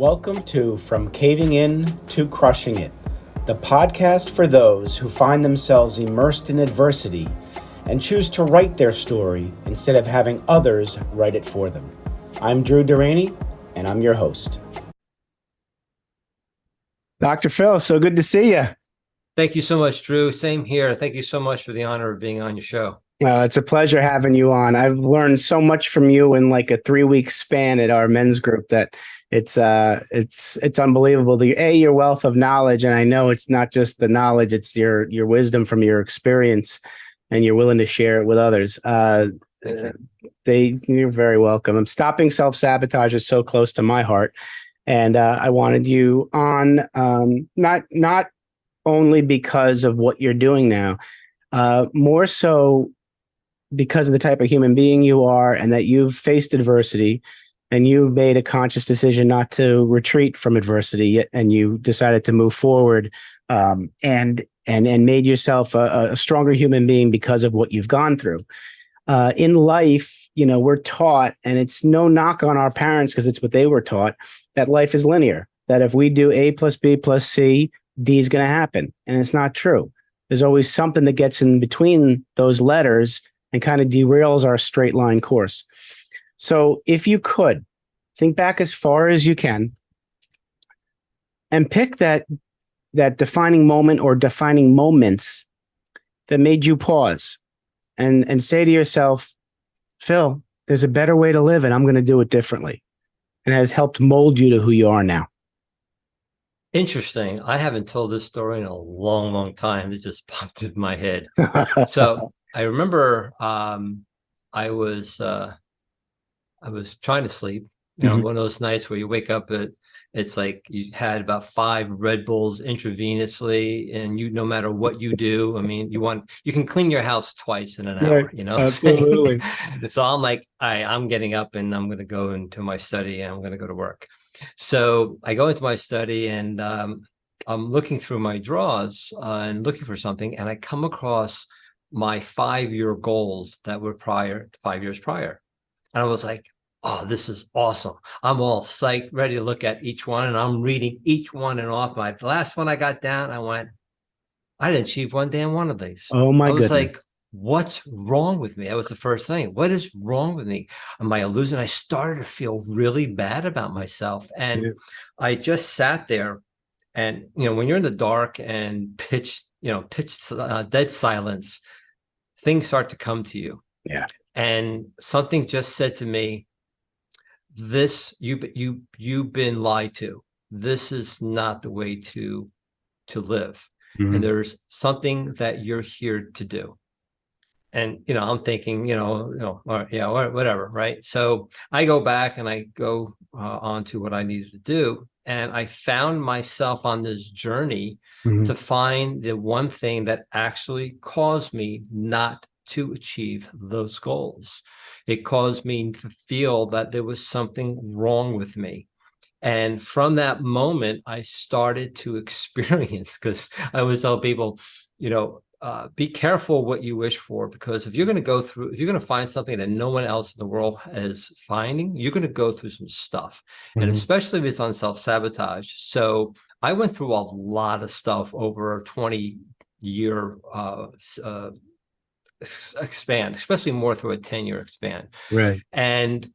Welcome to From Caving In to Crushing It, the podcast for those who find themselves immersed in adversity and choose to write their story instead of having others write it for them. I'm Drew Durrani, and I'm your host. Dr. Phil, so good to see you. Thank you so much, Drew. Same here. Thank you so much for the honor of being on your show. It's a pleasure having you on. I've learned so much from you in like a 3-week span at our men's group that it's unbelievable. Your wealth of knowledge, and I know it's not just the knowledge; it's your wisdom from your experience, and you're willing to share it with others. You're very welcome. I'm stopping self-sabotage is so close to my heart, and I wanted you on not only because of what you're doing now, more so because of the type of human being you are and that you've faced adversity and you've made a conscious decision not to retreat from adversity, and you decided to move forward and made yourself a stronger human being because of what you've gone through. In life, we're taught, and it's no knock on our parents because it's what they were taught, that life is linear, that if we do A plus B plus C, D is going to happen. And it's not true. There's always something that gets in between those letters and kind of derails our straight line course. So if you could think back as far as you can and pick that defining moment or defining moments that made you pause and say to yourself, Phil, there's a better way to live and I'm going to do it differently. And has helped mold you to who you are now. Interesting. I haven't told this story in a long, long time. It just popped in my head. So I remember I was trying to sleep. One of those nights where you wake up it's like you had about 5 Red Bulls intravenously, and no matter what you do, I mean, you can clean your house twice in an hour, Absolutely. So I'm like, I'm getting up and I'm going to go into my study and I'm going to go to work. So I go into my study and I'm looking through my drawers and looking for something, and I come across my 5-year goals that were 5 years prior. And I was like, oh, this is awesome. I'm all psyched, ready to look at each one, and I'm reading each one and off. The last one I got down, I went, I didn't achieve one damn one of these. Oh my goodness. I was like, what's wrong with me? That was the first thing. What is wrong with me? Am I a loser? I started to feel really bad about myself. And I just sat there, and, when you're in the dark and pitch dead silence, things start to come to you. Yeah. And something just said to me, you've been lied to. This is not the way to live. Mm-hmm. And there's something that you're here to do. And, I'm thinking, whatever. Right. So I go back and I go on to what I needed to do. And I found myself on this journey to find the one thing that actually caused me not to achieve those goals. It caused me to feel that there was something wrong with me. And from that moment, I started to experience, because I always tell people, be careful what you wish for, because if you're going to find something that no one else in the world is finding, you're going to go through some stuff. And especially if it's on self-sabotage. So I went through a lot of stuff over a 20-year expand, especially more through a 10-year expand. Right. And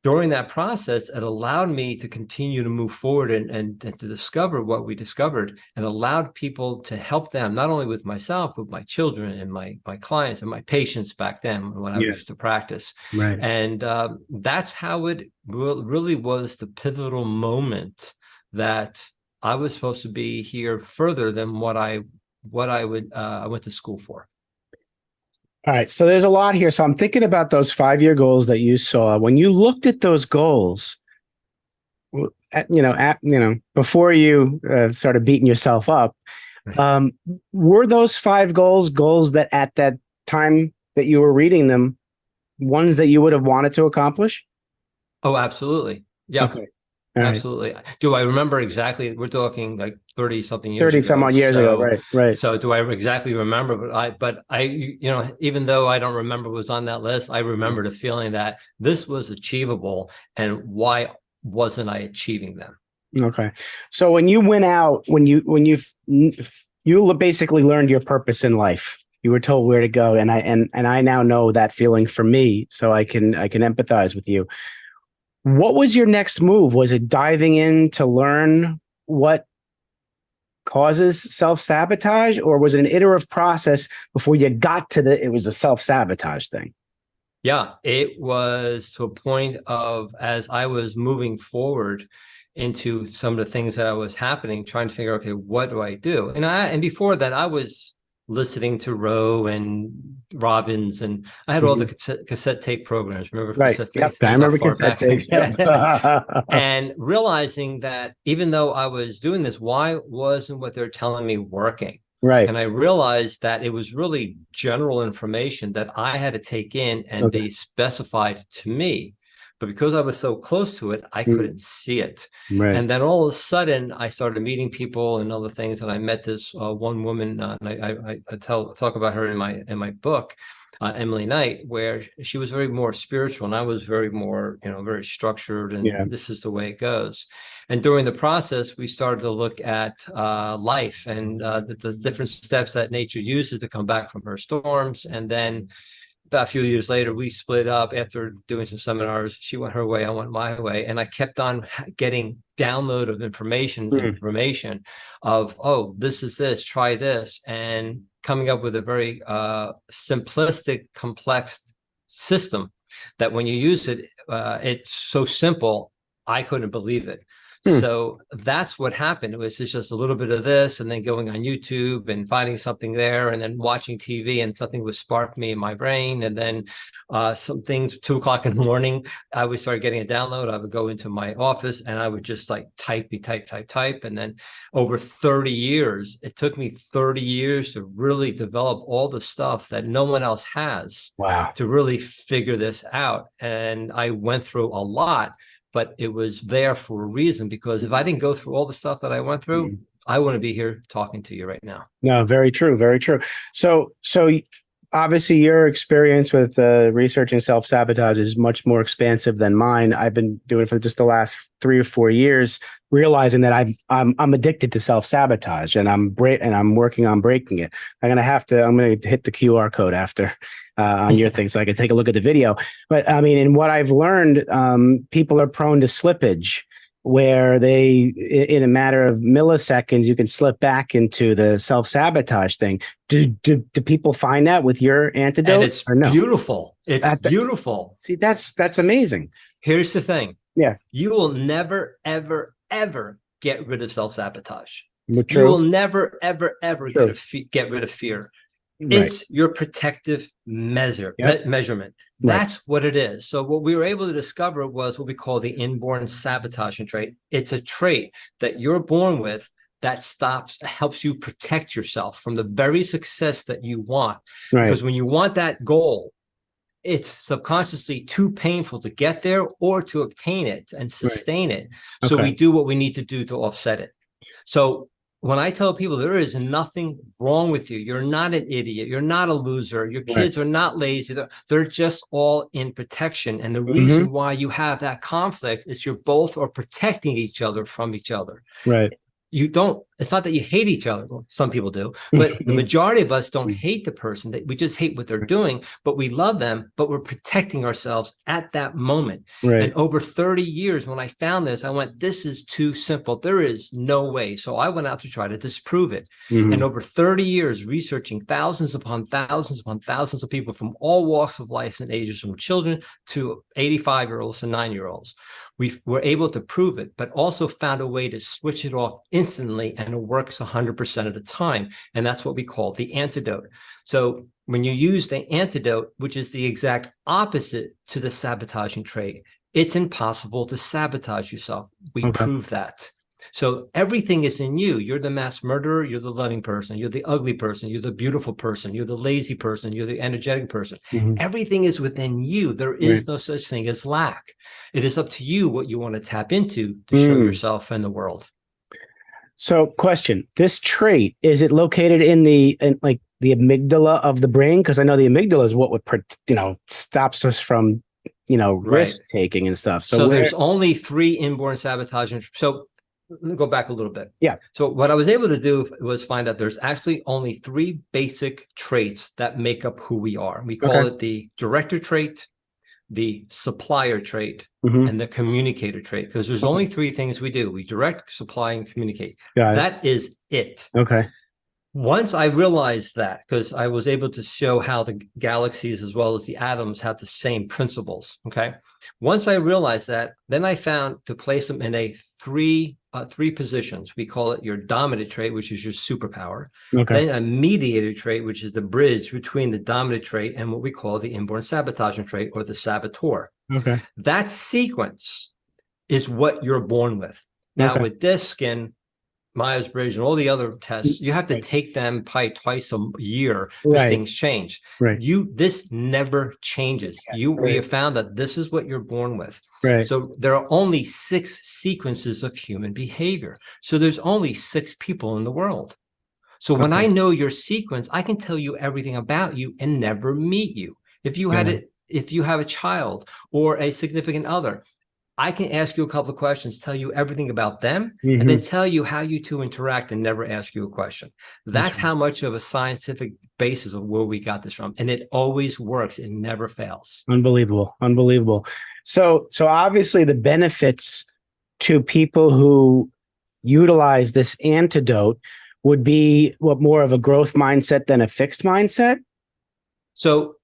during that process, it allowed me to continue to move forward and to discover what we discovered, and allowed people to help them, not only with myself, with my children and my clients and my patients back then when I used to practice. Right. And that's how it really was the pivotal moment that I was supposed to be here further than what I went to school for. All right. So there's a lot here. So I'm thinking about those 5-year goals that you saw. When you looked at those goals, before you started beating yourself up, were those 5 goals that at that time that you were reading them, ones that you would have wanted to accomplish? Oh, absolutely. Yeah. Okay. Absolutely. Right. Do I remember exactly? We're talking like 30 something years 30 some odd years ago. Right. So do I exactly remember? But I, even though I don't remember what was on that list, I remember the feeling that this was achievable, and why wasn't I achieving them? Okay. So when you went out, you basically learned your purpose in life. You were told where to go, and I now know that feeling for me, so I can empathize with you. What was your next move? Was it diving in to learn what causes self-sabotage, or was it an iterative process before you got to it was a self-sabotage thing? Yeah, it was to a point of, as I was moving forward into some of the things that was happening, trying to figure, okay, what do I do? And before that, I was listening to Rowe and Robbins, and I had all the cassette tape programs. Remember Right. cassette Yep. tapes? I That's how remember far cassette back I tapes. Yep. get. And realizing that even though I was doing this, why wasn't what they're telling me working? Right. And I realized that it was really general information that I had to take in and be specified to me. But because I was so close to it, I couldn't see it. Right. And then all of a sudden, I started meeting people and other things. And I met this one woman, and I talk about her in my book, Emily Knight, where she was very more spiritual, and I was very more, very structured, and this is the way it goes. And during the process, we started to look at life and the different steps that nature uses to come back from her storms. And then about a few years later, we split up after doing some seminars. She went her way, I went my way, and I kept on getting download of information of, oh, this is this, try this, and coming up with a very simplistic, complex system that when you use it, it's so simple, I couldn't believe it. So that's what happened. It was just a little bit of this, and then going on YouTube and finding something there, and then watching TV, and something would spark me in my brain. And then some things, 2 o'clock in the morning, I would start getting a download. I would go into my office and I would just like type. And then over 30 years, it took me 30 years to really develop all the stuff that no one else has. Wow. To really figure this out. And I went through a lot, but it was there for a reason, because if I didn't go through all the stuff that I went through, I wouldn't be here talking to you right now. No, very true. Very true. So obviously your experience with researching self-sabotage is much more expansive than mine. I've been doing it for just the last 3 or 4 years, realizing that I'm addicted to self-sabotage, and I'm working on breaking it. I'm gonna hit the QR code after on your thing so I can take a look at the video. But I mean, in what I've learned, people are prone to slippage, where in a matter of milliseconds, you can slip back into the self-sabotage thing. Do people find that with your antidote? And it's beautiful. It's beautiful. See, that's amazing. Here's the thing. Yeah. You will never, ever, ever get rid of self-sabotage. True. You will never, ever, ever get rid of fear. Right. It's your protective measurement. That's what it is. So what we were able to discover was what we call the inborn sabotaging trait. It's a trait that you're born with that helps you protect yourself from the very success that you want. Right. Because when you want that goal, it's subconsciously too painful to get there or to obtain it and sustain it. So we do what we need to do to offset it. So when I tell people there is nothing wrong with you, you're not an idiot, you're not a loser, your kids are not lazy, they're just all in protection. And the reason why you have that conflict is you're both are protecting each other from each other. Right. It's not that you hate each other. Well, some people do, but the majority of us don't hate the person. We just hate what they're doing, but we love them, but we're protecting ourselves at that moment. Right. And over 30 years, when I found this, I went, this is too simple. There is no way. So I went out to try to disprove it. And over 30 years, researching thousands upon thousands upon thousands of people from all walks of life and ages, from children to 85-year-olds to 9-year-olds, we were able to prove it, but also found a way to switch it off instantly, and it works 100% of the time. And that's what we call the antidote. So when you use the antidote, which is the exact opposite to the sabotaging trait, it's impossible to sabotage yourself. We prove that. So everything is in you. You're the mass murderer. You're the loving person. You're the ugly person. You're the beautiful person. You're the lazy person. You're the energetic person. Everything is within you. There is no such thing as lack. It is up to you what you want to tap into to show yourself and the world. So question, this trait, is it located in the amygdala of the brain? Because I know the amygdala is what would, stops us from, risk taking and stuff. So there's only 3 inborn sabotaging. So let me go back a little bit. Yeah. So what I was able to do was find out there's actually only 3 basic traits that make up who we are. We call it the director trait, the supplier trait, and the communicator trait, because there's only 3 things we do. We direct, supply, and communicate. That is it. Okay. Once I realized that, because I was able to show how the galaxies as well as the atoms have the same principles. Okay. Once I realized that, then I found to place them in a three positions. We call it your dominant trait, which is your superpower. Okay. Then a mediator trait, which is the bridge between the dominant trait and what we call the inborn sabotaging trait, or the saboteur. Okay. That sequence is what you're born with. Now, with DISC and Myers-Briggs and all the other tests, you have to take them probably twice a year because things change. This never changes. We have found that this is what you're born with. So there are only 6 sequences of human behavior. So there's only 6 people in the world. So when I know your sequence, I can tell you everything about you and never meet you. If you have a child or a significant other, I can ask you a couple of questions, tell you everything about them, and then tell you how you two interact and never ask you a question. That's how much of a scientific basis of where we got this from. And it always works. It never fails. Unbelievable. Unbelievable. So obviously the benefits to people who utilize this antidote would be what, more of a growth mindset than a fixed mindset? So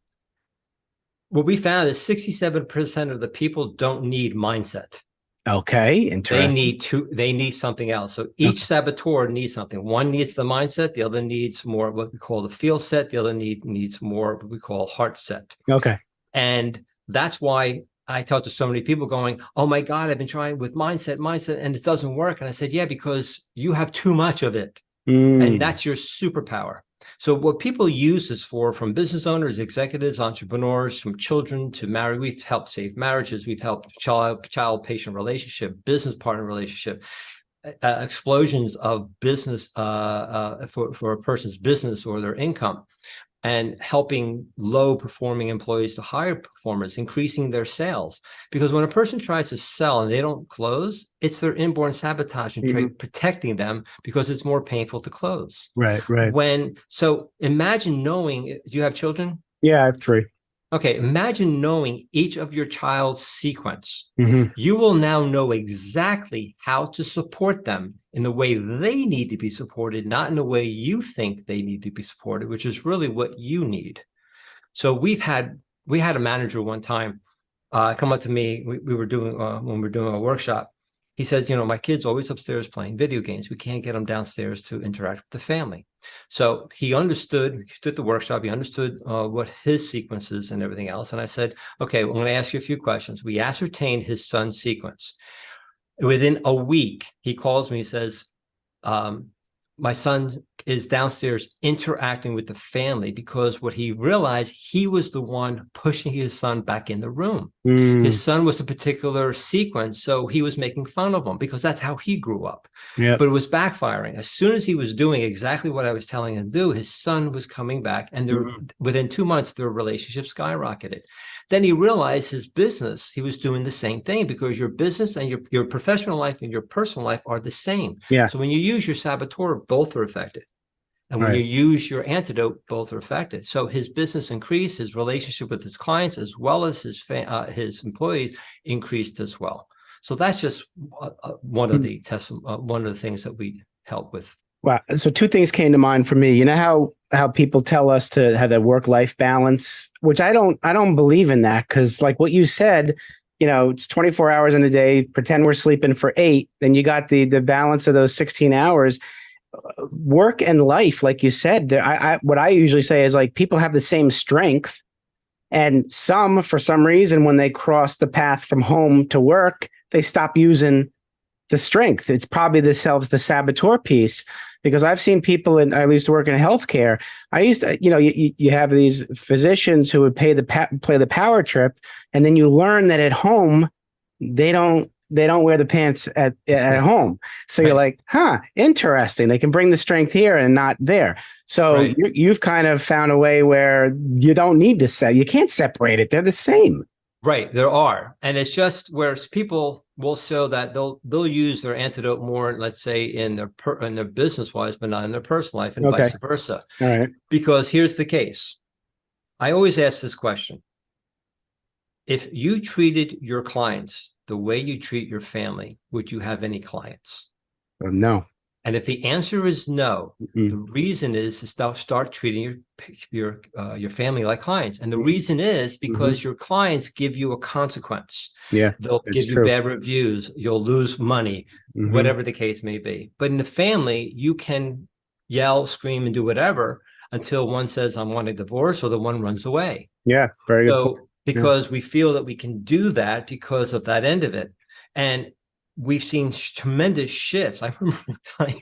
what we found is 67% of the people don't need mindset. Okay, interesting. They need something else. So each saboteur needs something. One needs the mindset, the other needs more what we call the feel set, the other needs more what we call heart set. Okay. And that's why I talk to so many people going, oh my God, I've been trying with mindset, and it doesn't work. And I said, yeah, because you have too much of it. And that's your superpower. So what people use this for, from business owners, executives, entrepreneurs, from children to married, we've helped save marriages, we've helped child-patient relationship, business partner relationship, explosions of business for a person's business or their income, and helping low-performing employees to higher performers, increasing their sales. Because when a person tries to sell and they don't close, it's their inborn sabotaging trait protecting them, because it's more painful to close. Right. So imagine knowing, do you have children? Yeah, I have 3. Okay, imagine knowing each of your child's sequence. You will now know exactly how to support them in the way they need to be supported, not in the way you think they need to be supported, which is really what you need. So we had a manager one time come up to me. We were doing when we were doing a workshop. He says, my kid's always upstairs playing video games. We can't get them downstairs to interact with the family. So he did the workshop. He understood what his sequences and everything else. And I said, okay, well, I'm going to ask you a few questions. We ascertained his son's sequence. Within a week, he calls me, he says, my son is downstairs interacting with the family, because what he realized, he was the one pushing his son back in the room. His son was a particular sequence, so he was making fun of him because that's how he grew up. But it was backfiring. As soon as he was doing exactly what I was telling him to do, his son was coming back, and within 2 months, their relationship skyrocketed. Then he realized his business, he was doing the same thing, because your business and your professional life and your personal life are the same. So when you use your saboteur, both are affected. And when you use your antidote, both are affected. So his business increased, his relationship with his clients, as well as his employees, increased as well. So that's just one of the things that we help with. Wow. So 2 things came to mind for me. You know how people tell us to have that work-life balance, which I don't believe in that, because like what you said, it's 24 hours in a day. Pretend we're sleeping for 8, then you got the balance of those 16 hours. Work and life, like you said, what I usually say is, like, people have the same strength, and some, for some reason, when they cross the path from home to work, they stop using the strength. It's probably the saboteur piece, because I've seen people I used to work in healthcare. I used to, you have these physicians who would play the power trip, and then you learn that at home they don't wear the pants at home. So you're like, interesting. They can bring the strength here and not there. So you've kind of found a way where you don't need to you can't separate it. They're the same. Right, there are, and it's just where people will show that they'll use their antidote more, let's say in their business wise, but not in their personal life, and Okay. vice versa. All right. Because here's the case. I always ask this question. If you treated your clients the way you treat your family, would you have any clients? No. And if the answer is no, Mm-mm. the reason is to start treating your family like clients. And the reason is because your clients give you a consequence. Yeah, They'll it's give you true. bad reviews. You'll lose money, whatever the case may be. But in the family, you can yell, scream, and do whatever until one says, I want a divorce, or the one runs away. Yeah, very good point. So because we feel that we can do that because of that end of it. And we've seen tremendous shifts. I remember I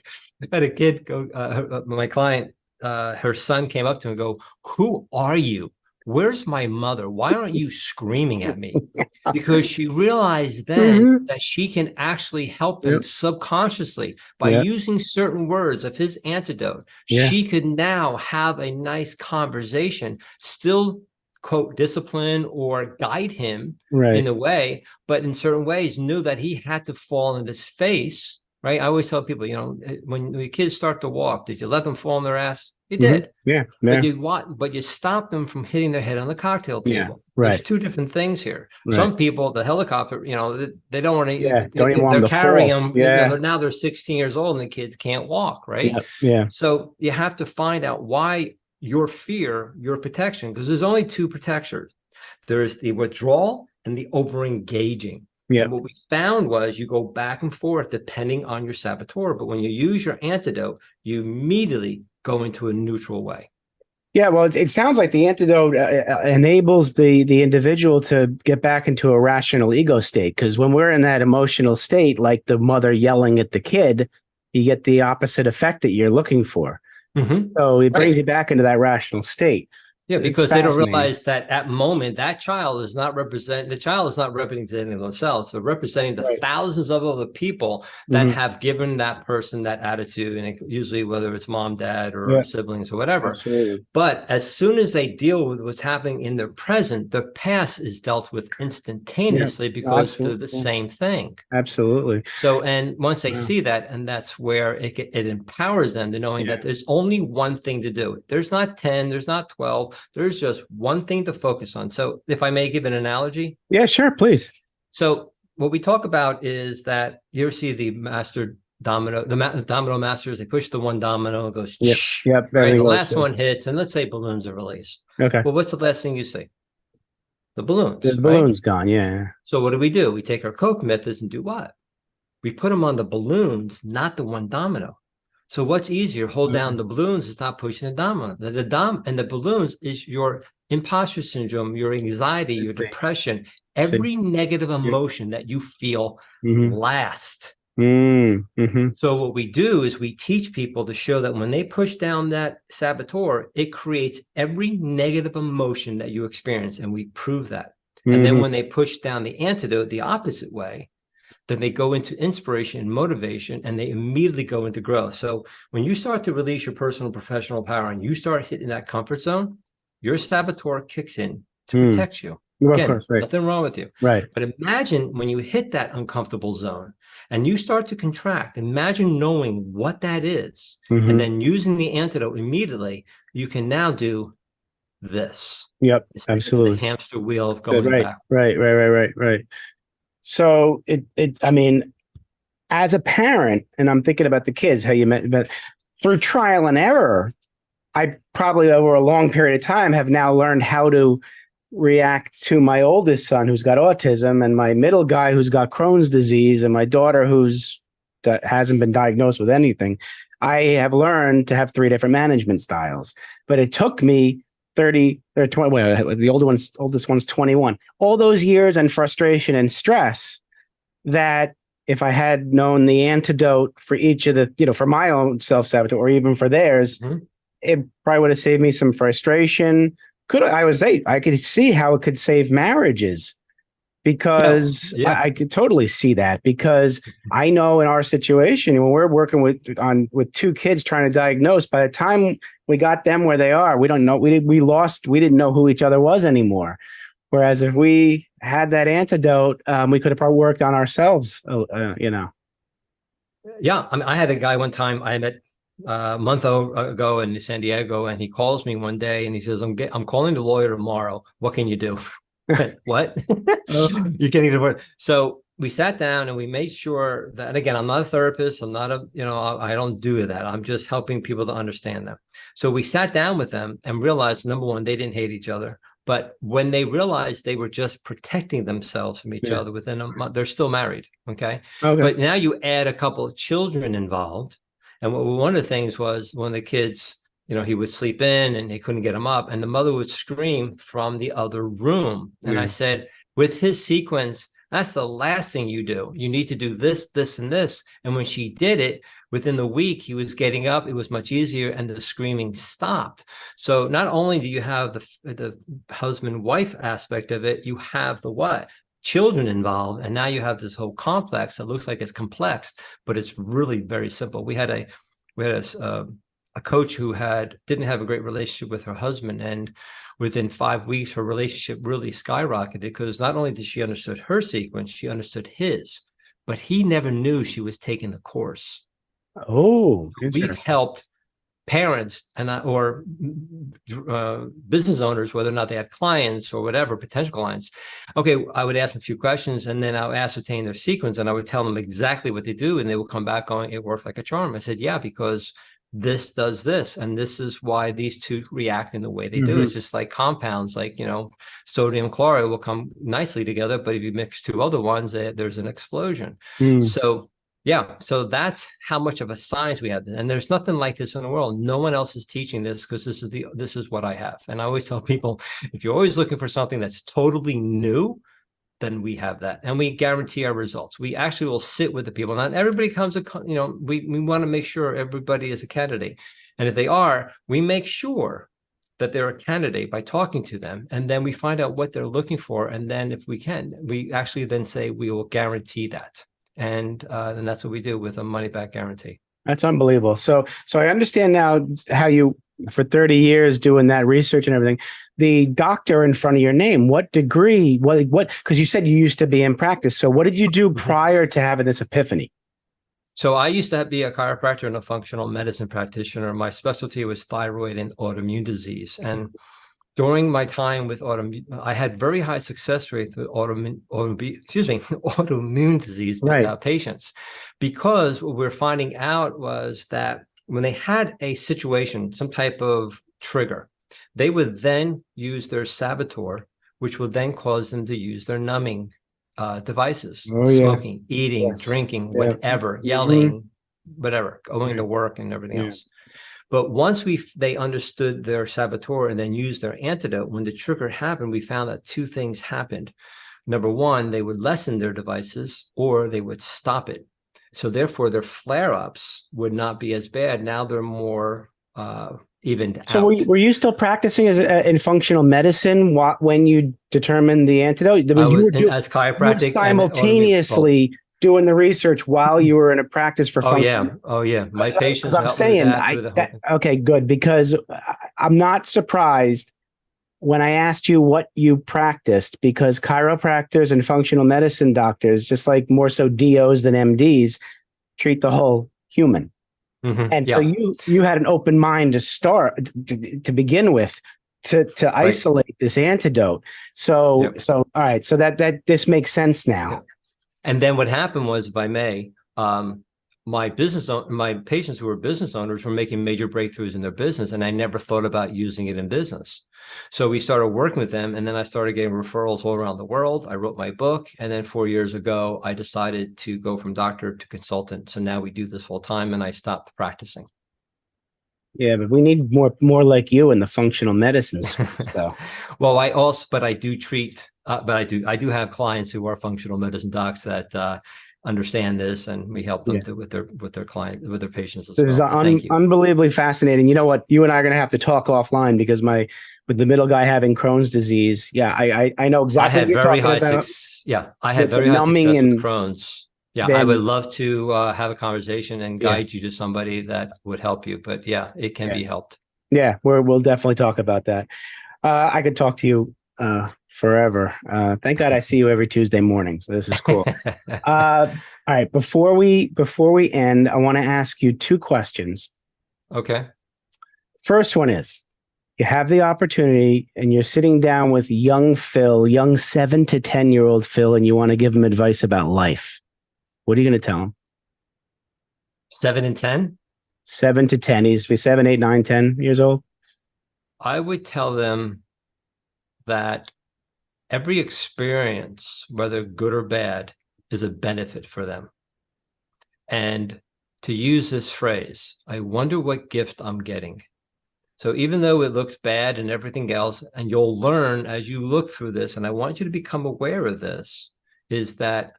had a kid go, my client, her son came up to him and go, who are you? Where's my mother? Why aren't you screaming at me? Because she realized then that she can actually help him subconsciously by using certain words of his antidote. She could now have a nice conversation, still quote discipline or guide him in a way, but in certain ways knew that he had to fall in his face, right? I always tell people, when the kids start to walk, did you let them fall on their ass? You did. But you stop them from hitting their head on the cocktail table. There's two different things here. Some people, the helicopter, they don't want to, don't even want they're them to carrying fall. them. Now they're 16 years old and the kids can't walk, right? Yeah. So you have to find out why your fear, your protection, because there's only two protectors. There's the withdrawal and the over-engaging. And what we found was you go back and forth depending on your saboteur. But when you use your antidote, you immediately go into a neutral way. Yeah, well, it sounds like the antidote enables the individual to get back into a rational ego state. Because when we're in that emotional state, like the mother yelling at the kid, you get the opposite effect that you're looking for. So it brings you back into that rational state. Yeah, because they don't realize that at moment that child is not representing themselves. They're representing the thousands of other people that have given that person that attitude, and usually whether it's mom, dad, or siblings or whatever. Absolutely. But as soon as they deal with what's happening in their present, the past is dealt with instantaneously because they're the same thing. Absolutely. So, and once they see that, and that's where it empowers them to knowing that there's only one thing to do. There's not 10, there's not 12. There's just one thing to focus on. So if I may give an analogy. Yeah, sure, please. So what we talk about is that you see the master domino, the domino masters, they push the one domino, it goes, right? The last one hits, and let's say balloons are released. Okay. Well, what's the last thing you see? The balloons. The balloon's gone, yeah. So what do? We take our Coke methods and do what? We put them on the balloons, not the one domino. So what's easier? Hold down the balloons and stop pushing the domino. And the balloons is your imposter syndrome, your anxiety, your depression, every negative emotion that you feel last. So what we do is we teach people to show that when they push down that saboteur, it creates every negative emotion that you experience. And we prove that. And then when they push down the antidote the opposite way, then they go into inspiration and motivation, and they immediately go into growth. So when you start to release your personal professional power and you start hitting that comfort zone, your saboteur kicks in to protect you. Again, nothing wrong with you. But imagine when you hit that uncomfortable zone and you start to contract, imagine knowing what that is, and then using the antidote immediately, you can now do this. Absolutely. The hamster wheel of going back. Right. So I mean, as a parent, and I'm thinking about the kids, how you met, but through trial and error, I probably over a long period of time have now learned how to react to my oldest son who's got autism, and my middle guy who's got Crohn's disease, and my daughter that hasn't been diagnosed with anything. I have learned to have 3 different management styles, but it took me 30 or 20, well, the oldest one's 21. All those years and frustration and stress that if I had known the antidote for each of the, for my own self-sabotage or even for theirs, it probably would have saved me some frustration. I could see how it could save marriages because I could totally see that, because I know in our situation, when we're working with 2 kids trying to diagnose, by the time we got them where they are, we don't know, we didn't know who each other was anymore. Whereas if we had that antidote, we could have probably worked on ourselves, Yeah, I mean, I had a guy one time I met a month ago in San Diego, and he calls me one day and he says, I'm calling the lawyer tomorrow. What can you do?" What? You can't even afford. So we sat down and we made sure that, and again, I'm not a therapist. I'm not I don't do that. I'm just helping people to understand them. So we sat down with them and realized, number one, they didn't hate each other. But when they realized they were just protecting themselves from each other within a month, they're still married. Okay. But now you add a couple of children involved. And one of the things was one of the kids, he would sleep in and they couldn't get him up, and the mother would scream from the other room. And I said, with his sequence, that's the last thing you do. You need to do this, this, and this. And when she did it, within the week, he was getting up. It was much easier, and the screaming stopped. So not only do you have the husband-wife aspect of it, you have the what? Children involved, and now you have this whole complex that looks like it's complex, but it's really very simple. We had a coach who didn't have a great relationship with her husband, and within 5 weeks her relationship really skyrocketed, because not only did she understood her sequence, she understood his, but he never knew she was taking the course. We've helped parents or business owners, whether or not they had clients or whatever, potential clients. Okay, I would ask them a few questions, and then I would ascertain their sequence, and I would tell them exactly what they do, and they would come back going, "It worked like a charm." I said, "Yeah, because this does this, and this is why these two react in the way they do." It's just like compounds, like, sodium chloride will come nicely together, but if you mix two other ones, there's an explosion. So yeah, so that's how much of a science we have, and there's nothing like this in the world. No one else is teaching this, because this is what I have. And I always tell people, if you're always looking for something that's totally new, then we have that, and we guarantee our results. We actually will sit with the people. Not everybody comes, we want to make sure everybody is a candidate. And if they are, we make sure that they're a candidate by talking to them. And then we find out what they're looking for. And then if we can, we actually then say, we will guarantee that. And that's what we do with a money back guarantee. That's unbelievable. So I understand now how you, for 30 years doing that research and everything, the doctor in front of your name, what degree, what, because you said you used to be in practice. So what did you do prior to having this epiphany? So I used to be a chiropractor and a functional medicine practitioner. My specialty was thyroid and autoimmune disease. And during my time with I had very high success rates with autoimmune disease patients, because what we're finding out was that when they had a situation, some type of trigger, they would then use their saboteur, which would then cause them to use their numbing devices, smoking, eating, drinking, whatever, yelling, whatever, going to work and everything else. But once they understood their saboteur and then used their antidote, when the trigger happened, we found that two things happened. Number one, they would lessen their devices, or they would stop it. So therefore, their flare-ups would not be as bad. Now they're more evened out. So were you still practicing in functional medicine when you determined the antidote? As chiropractic, simultaneously doing the research while you were in a practice for function. Oh yeah. My patients. I'm saying, okay, good, because I'm not surprised when I asked you what you practiced, because chiropractors and functional medicine doctors, just like more so DOs than MDs, treat the whole human. And so you had an open mind to start to begin with, to isolate this antidote. So all right, so that this makes sense now. Yeah. And then what happened was, if I may, my patients who were business owners were making major breakthroughs in their business, and I never thought about using it in business. So we started working with them, and then I started getting referrals all around the world. I wrote my book, and then 4 years ago, I decided to go from doctor to consultant. So now we do this full time, and I stopped practicing. Yeah, but we need more like you in the functional medicine space, though. Well, I do treat. But I do have clients who are functional medicine docs that understand this, and we help them with their patients as well. This is unbelievably fascinating. You know what? You and I are going to have to talk offline, because with the middle guy having Crohn's disease, I know exactly. I had very high success. Yeah, I had very high success with Crohn's. Yeah, I would love to have a conversation and guide you to somebody that would help you. But yeah, it can be helped. Yeah, we'll definitely talk about that. I could talk to you forever. Thank God I see you every Tuesday morning. So this is cool. All right. Before we end, I want to ask you two questions. Okay. First one is, you have the opportunity and you're sitting down with young Phil, young 7 to 10-year-old Phil, and you want to give him advice about life. What are you going to tell him? 7 and 10? 7 to 10. He's 7, 8, 9, 10 years old. I would tell them that every experience, whether good or bad, is a benefit for them. And to use this phrase, I wonder what gift I'm getting. So even though it looks bad and everything else, and you'll learn as you look through this, and I want you to become aware of this, is that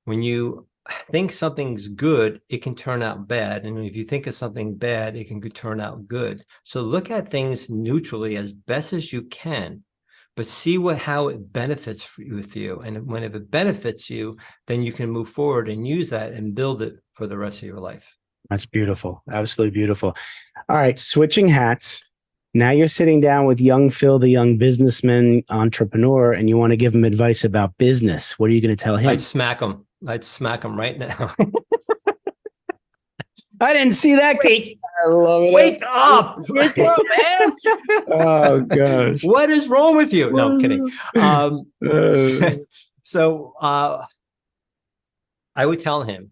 when you think something's good, it can turn out bad. And if you think of something bad, it can turn out good. So look at things neutrally as best as you can, but see how it benefits with you. And when if it benefits you, then you can move forward and use that and build it for the rest of your life. That's beautiful. Absolutely beautiful. All right. Switching hats. Now you're sitting down with young Phil, the young businessman, entrepreneur, and you want to give him advice about business. What are you going to tell him? I'd smack him right now. I didn't see that. I love it. Wake up, man. Oh, gosh. What is wrong with you? No, I'm kidding. So I would tell him,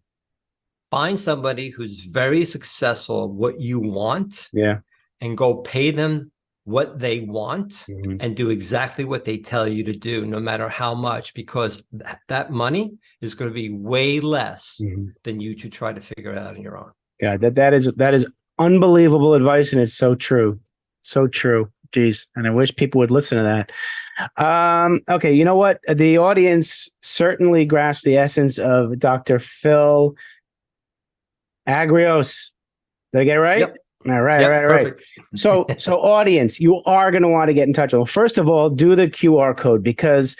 find somebody who's very successful at what you want. Yeah. And go pay them what they want and do exactly what they tell you to do, no matter how much, because that money is going to be way less than you to try to figure it out on your own. Yeah, that is unbelievable advice, and it's so true. So true. Geez. And I wish people would listen to that. Okay, you know what? The audience certainly grasped the essence of Dr. Phil Agrios. Did I get it right? Yep. All right, yep, right. Perfect. So audience, you are going to want to get in touch with them. First of all, do the QR code, because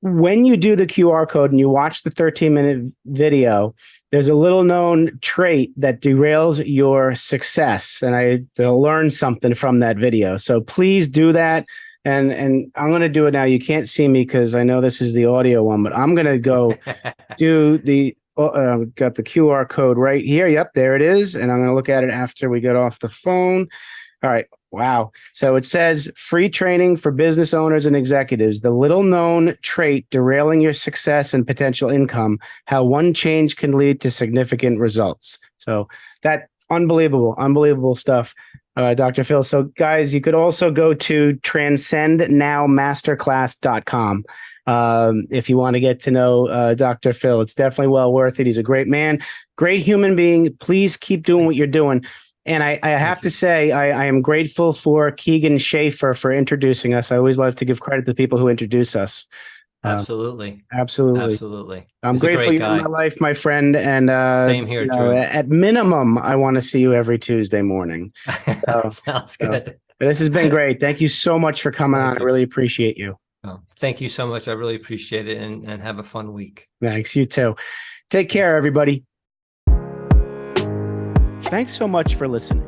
when you do the QR code and you watch the 13-minute video, there's a little known trait that derails your success. And they'll learn something from that video. So please do that. And I'm going to do it now. You can't see me because I know this is the audio one, but I'm going to go do the got the QR code right here. Yep, there it is. And I'm going to look at it after we get off the phone. All right. Wow. So it says free training for business owners and executives, the little known trait derailing your success and potential income, how one change can lead to significant results. So that unbelievable stuff, Dr. Phil. So guys, you could also go to transcendnowmasterclass.com. If you want to get to know Dr. Phil. It's definitely well worth it. He's a great man, great human being. Please keep doing what you're doing. And I have to say, I am grateful for Keegan Schaefer for introducing us. I always love to give credit to people who introduce us. Absolutely. I'm grateful you're in my life, my friend. And same here, Drew. At minimum, I want to see you every Tuesday morning. Sounds good. This has been great. Thank you so much for coming on. I really appreciate you. Oh, thank you so much. I really appreciate it, and have a fun week. Thanks. You too. Take care, everybody. Thanks so much for listening.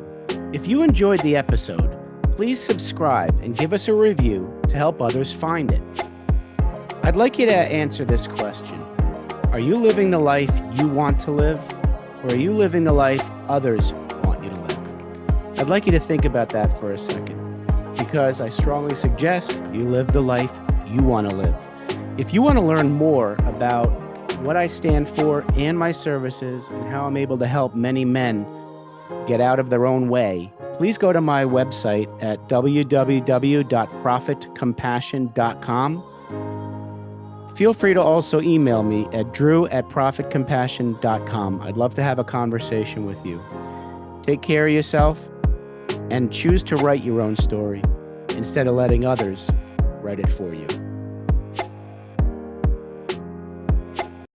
If you enjoyed the episode, please subscribe and give us a review to help others find it. I'd like you to answer this question. Are you living the life you want to live, or are you living the life others want you to live? I'd like you to think about that for a second, because I strongly suggest you live the life you want to live. If you want to learn more about what I stand for and my services and how I'm able to help many men get out of their own way, please go to my website at www.profitcompassion.com. Feel free to also email me at drew@profitcompassion.com. I'd love to have a conversation with you. Take care of yourself and choose to write your own story instead of letting others write it for you.